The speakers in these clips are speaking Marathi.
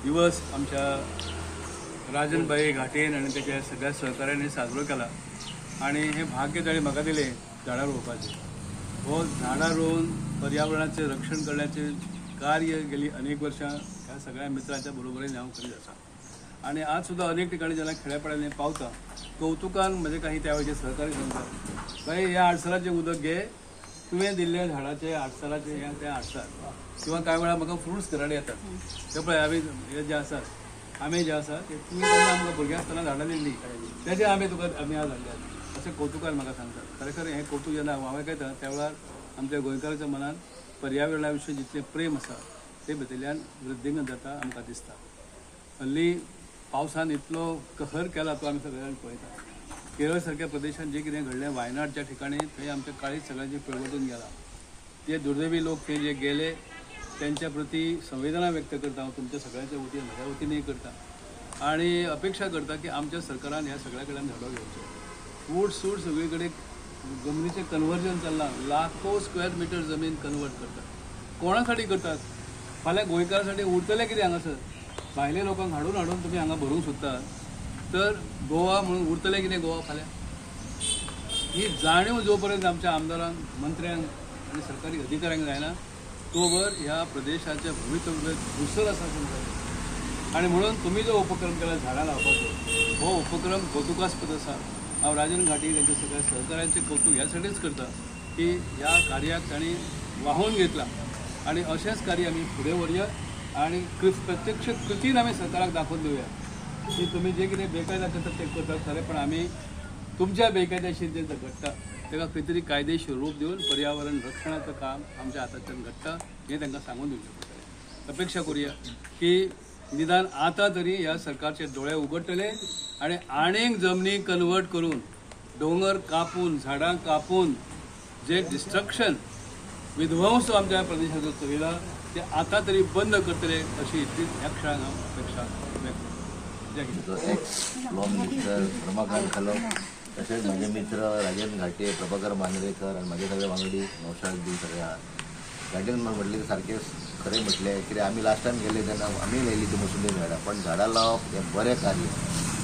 दिवस आमच्या राजनभाई घाटेन आणि त्याच्या सगळ्या सहकार्याने साजरो केला आणि हे भाग्य ताणें म्हाका दिलें झाडां रोवपाचें. हो झाडां रोवन पर्यावरणाचे रक्षण करण्याचे कार्य गेली अनेक वर्षां ह्या सगळ्या मित्रांच्या बरोबरीने हांव करीत आसा आणि आज सुद्धा अनेक ठिकाणी जेन्ना खेड्यापाड्यांनी पावता कौतुकान म्हजे काही त्यावेळेचे सहकारी सांगतात भाई ह्या आडसराचें उदक घे तुवें दिल्ल्या झाडाचे आडसराचे ते हाडटात किंवा कांय वेळार म्हाका फ्रुट्स घराडे येतात ते पळय हे जे आसात आंबे जे आसा ते तुवें तेन्ना आमकां भुरगें आसतना झाडां दिल्लीं तेजे आंबे तुका आमी आज हाडल्यात अशें कौतुकान म्हाका सांगतात. खरेखर हें कौतुक जेन्ना हांव आयकता त्या वेळार आमच्या गोंयकाराच्या मनात पर्यावरणा विशीं जितलें प्रेम आसा ते भितरल्यान वृद्धींगत जाता आमकां दिसता. हल्ली पावसान इतलो कहर केला तो आमी सगळे जाण पळयता. केरळ सारक्या प्रदेशात जे कितें घडलें वायनाडच्या ठिकाणी थंय आमच्या काळीज सगळ्यांची पिळवटून गेला. ते दुर्दैवी लोक थंय जे गेले त्यांच्या प्रती संवेदना व्यक्त करता हांव तुमच्या सगळ्यांच्या वतीन म्हज्या वतीनय करता आणि अपेक्षा करता की आमच्या सरकारान ह्या सगळ्या कडेन धडो घेवचो. उट सूट सगळे कडेन जमनीचें कन्वर्जन चल्लां. लाखो स्क्वेअर मिटर जमीन कन्वर्ट करतात. कोणा साठी करतात? फाल्यां गोंयकारांसाठी उरतलें कितें हांगासर? भायल्या लोकांक हाडून हाडून तुमी हांगा भरूंक सोदतात तर गोवा म्हणून उरतलें कितें गोवा फाल्यां? ही जाणीव जो पर्यंत आमच्या आमदारांक मंत्र्यांक आनी सरकारी अधिकाऱ्यांक जायना तोवर ह्या प्रदेशाच्या भवितव्य धुसर आसा जाय. आनी म्हणून तुमी जो उपक्रम केला झाडां लावपाचो हो उपक्रम कौतुकास्पद आसा. हांव राजन घाटी त्यांच्या सगळ्या सहकाऱ्यांचे कौतुक ह्यासाठीच करता की ह्या कार्याक तांणी वाहून घेतला आणि अशेंच कार्य आमी फुडें व्हरया आणि प्रत्यक्ष कृतीन आमी सरकाराक दाखोवन दिवया की तुमी जे कितें बेकायदा करतात ते करतात खरें पण आमी तुमच्या बेकायदेशीर जे घडटा ताका खंय तरी कायदेशीर रूप दिवन पर्यावरण रक्षणाचं काम आमच्या हातांतल्यान घडटा हें तांकां सांगून दिवचें पडटलें. अपेक्षा करूया की निदान आतां तरी ह्या सरकारचे दोळे उगडटले आणि आनीक जमनी कन्वर्ट करून डोंगर कापून झाडां कापून जे डिस्ट्रक्शन विध्वंस आमच्या प्रदेशाचो चलयला ते आता तरी बंद करतले अशी ह्या क्षणाक हांव अपेक्षा व्यक्त करता. जय हिंद. Ex law minister Ramakant Khalap तशेंच म्हजे मित्र राजन घाटे प्रभाकर मांद्रेकर आनी म्हाजे सगळे वांगडी नौशाद बी सगळे आहात. घाटेन म्हटलें सारकें खरें म्हटलें कित्याक आमी लास्ट टायम गेले तेन्ना आमी लायली ती मुसुंदी झाडां पण झाडां लावप हें बरें कार्य.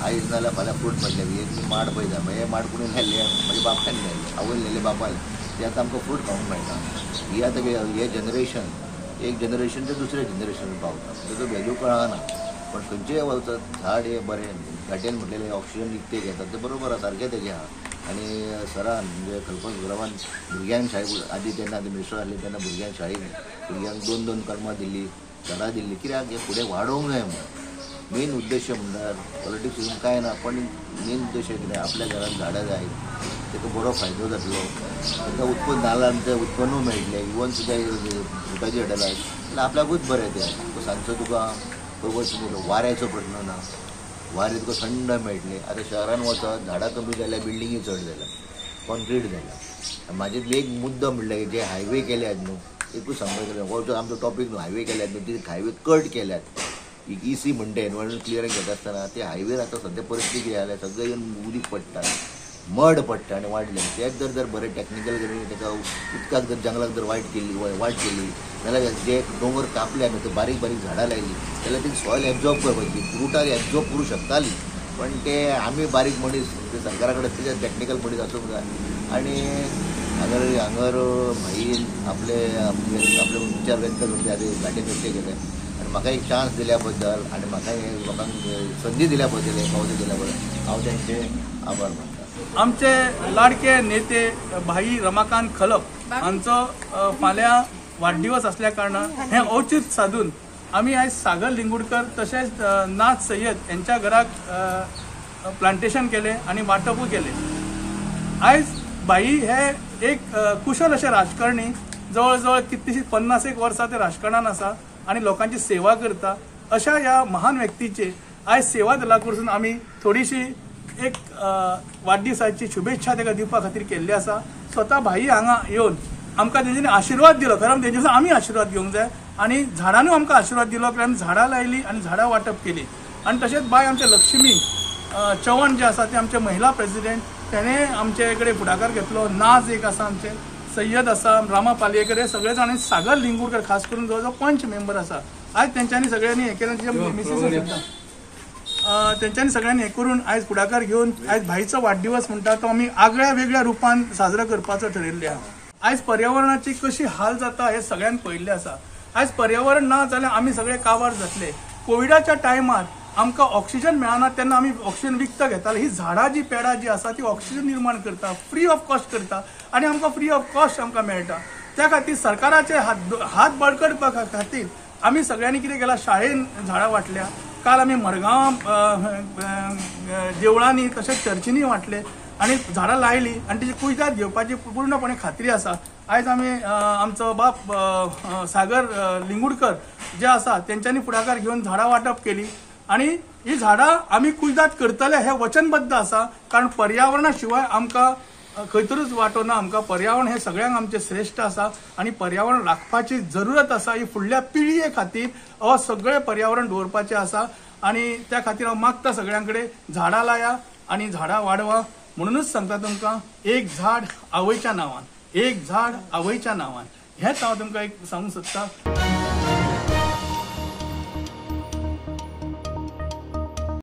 आयज नाल्यार फाल्यां फ्रूट म्हटलें ही माड पळयता मागीर हे माड कोणी लायले म्हज्या बापायन लायले आवय लायले बापाय ते आतां आमकां फ्रूट खावंक मेळटा. ही आतां हे जनरेशन एक जनरेशन ते दुसऱ्या जनरेशन पावता ताजो वेल्यू कळना पण खंयचेय वचत झाड हे बरें. घाटेन म्हटलेलें ऑक्सिजन निकते घेतात ते बरोबर आसा सारकें तेजें आहा. आनी सरान म्हणजे कल्पक गुरवान भुरग्यांक शाळेक आदी तेन्ना मिनिस्टर आसले तेन्ना भुरग्यांक शाळेक भुरग्यांक 2-2 कलमां दिल्ली झाडां दिल्ली कित्याक हे फुडें वाडोवंक जाय म्हणून. मेन उद्देश म्हणल्यार पॉलिटिक्स कांय ना पण मेन उद्देश कितें आपल्या घरांत झाडां जाय ताका बरो फायदो जातलो ताका उत्पन्न नाल्लांचें उत्पन्नूय मेळटलें इवन सुद्दां फ्रुटाची झाडां लायत जाल्यार आपल्याकूच बरें तें. सांजचो तुका वाऱ्याचो प्रश्न ना वारें तुका थंड मेळटलें. आतां शहरान वचत झाडां कमी जाल्या बिल्डिंगी चड जाल्या कॉन्क्रीट जाल्या. म्हाजे एक मुद्दो म्हणल्यार जे हायवे केल्यात न्हू एकूच सांगपाक हो जो आमचो टॉपीक न्हू हायवे केल्यात न्हू ती हायवे कट केल्यात. EC म्हणटा एनवायरमेंट क्लियरिंग घेता आसतना ते हायवेर आतां सद्या परिस्थिती कितें जाल्यार सगळें येवन उदीक पडटा मड पडटा आनी वाडलें तेच जर बरें टॅक्निकल करून ताका उदकाक जर जंगलाक जर वाट केली जाल्यार जे डोंगर कापल्या न्हू ते बारीक बारीक झाडां लायली जाल्यार ती सॉयल एब्जॉर्ब करपाची रुटार एब्जॉर्ब करूं शकताली पण ते आमी बारीक मनीस ते सरकारा कडेन तेजे टॅक्निकल मनीस आसूंक जाय. आनी हांगर भाईन आपले विचार व्यक्त करचे आदी घाटे व्यक्त केले आनी म्हाका एक चान्स दिल्या बद्दल आनी म्हाका लोकांक संदी दिल्या बद्दल फावो दिल्या बद्दल हांव तेंचे आभार मानता. आमचे लाडके नेते भाई रमाकांत खलप हांचो फाल्यां वाडदिवस असल्या कारणान हें औचित साधून आमी आयज सागर लिंगूडकर तशेंच नाथ सय्यद यांच्या घराक प्लांटेशन केले आनी वांटपूय केले. आयज भाई हे एक कुशल अशे राजकारणी जवळ जवळ कितलीशीं 50 वर्सां ते राजकारणान आसा आनी लोकांची सेवा करता. अशा ह्या महान व्यक्तीचे आयज सेवा दला कडसून आमी थोडीशी एक वाडदिवसाची शुभेच्छा ताका दिवपा खातीर केल्ली आसा. स्वता भाई हांगा येवन आमकां तेंच्यांनी आशिर्वाद दिलो. खरें तेंचे आमी आशिर्वाद घेवंक जाय आनी झाडांनी आमकां आशिर्वाद दिलो कारण झाडां लायली आनी झाडां वांटप केली. आनी तशेंच बाय आमचे लक्ष्मी चव्हाण जे आसा ते आमचे महिला प्रेसिडेंट तेणें आमचे कडेन फुडाकार घेतलो. नाज एक आसा आमचे सय्यद आसा रामा पालयेकर हे सगळे जाण सागर लिंगूडकर खास करून जो पंच मेंबर आसा आज त्यांच्यानी सगळ्यांनी हे केलं, तिच्या मिसेस सुद्धा त्यांच्यानी सगळ्यांनी हे करून आयज फुडाकार घेऊन आयज भाईचो वाढदिवस म्हणटा तो आमी आगळ्या वेगळ्या रुपान साजरो करपाचो ठरयल्ले आहा. आयज पर्यावरणाची कशी हाल जाता हे सगळ्यांक पळयल्लें आसा. आयज पर्यावरण ना जाल्यार आमी सगळे काबार जातले. कोविडाच्या टायमार आमकां ऑक्सिजन मेळना तेन्ना आमी ऑक्सिजन विकत घेताले. ही झाडां जी पेडां जी आसा ती ऑक्सिजन निर्माण करता, फ्री ऑफ कॉस्ट करता आनी आमकां फ्री ऑफ कॉस्ट आमकां मेळटा. त्या खातीर सरकाराचे हात बळकटपा खातीर आमी सगळ्यांनी कितें केलां, शाळेन झाडां वांटल्या. काल आमी मडगांव देवळांनी तशेंच चर्चींनी वांटले आनी झाडां लायली आनी तेजी कुयदाद घेवपाची पूर्णपणे खात्री आसा. आयज आमी आमचो बाप सागर लिंगुडकर जे आसा तेंच्यांनी फुडाकार घेवन झाडां वांटप केली आनी ही झाडां आमी कुयदाद करतले हे वचनबद्ध आसा. कारण पर्यावरणा शिवाय आमकां खंयतरूच वांटो ना. आमकां पर्यावरण हे सगळ्यांक आमचें श्रेश्ठ आसा आनी पर्यावरण राखपाची जरुरत आसा. ही फुडल्या पिळये खातीर हो सगळें पर्यावरण दवरपाचें आसा आनी त्या खातीर हांव मागता सगळ्यां कडेन झाडां लाया आनी झाडां वाडवा. म्हणूनच सांगता तुमकां, एक झाड आवयच्या नांवान, एक झाड आवयच्या नांवान, हेंच हांव तुमकां एक सांगूंक सोदतां.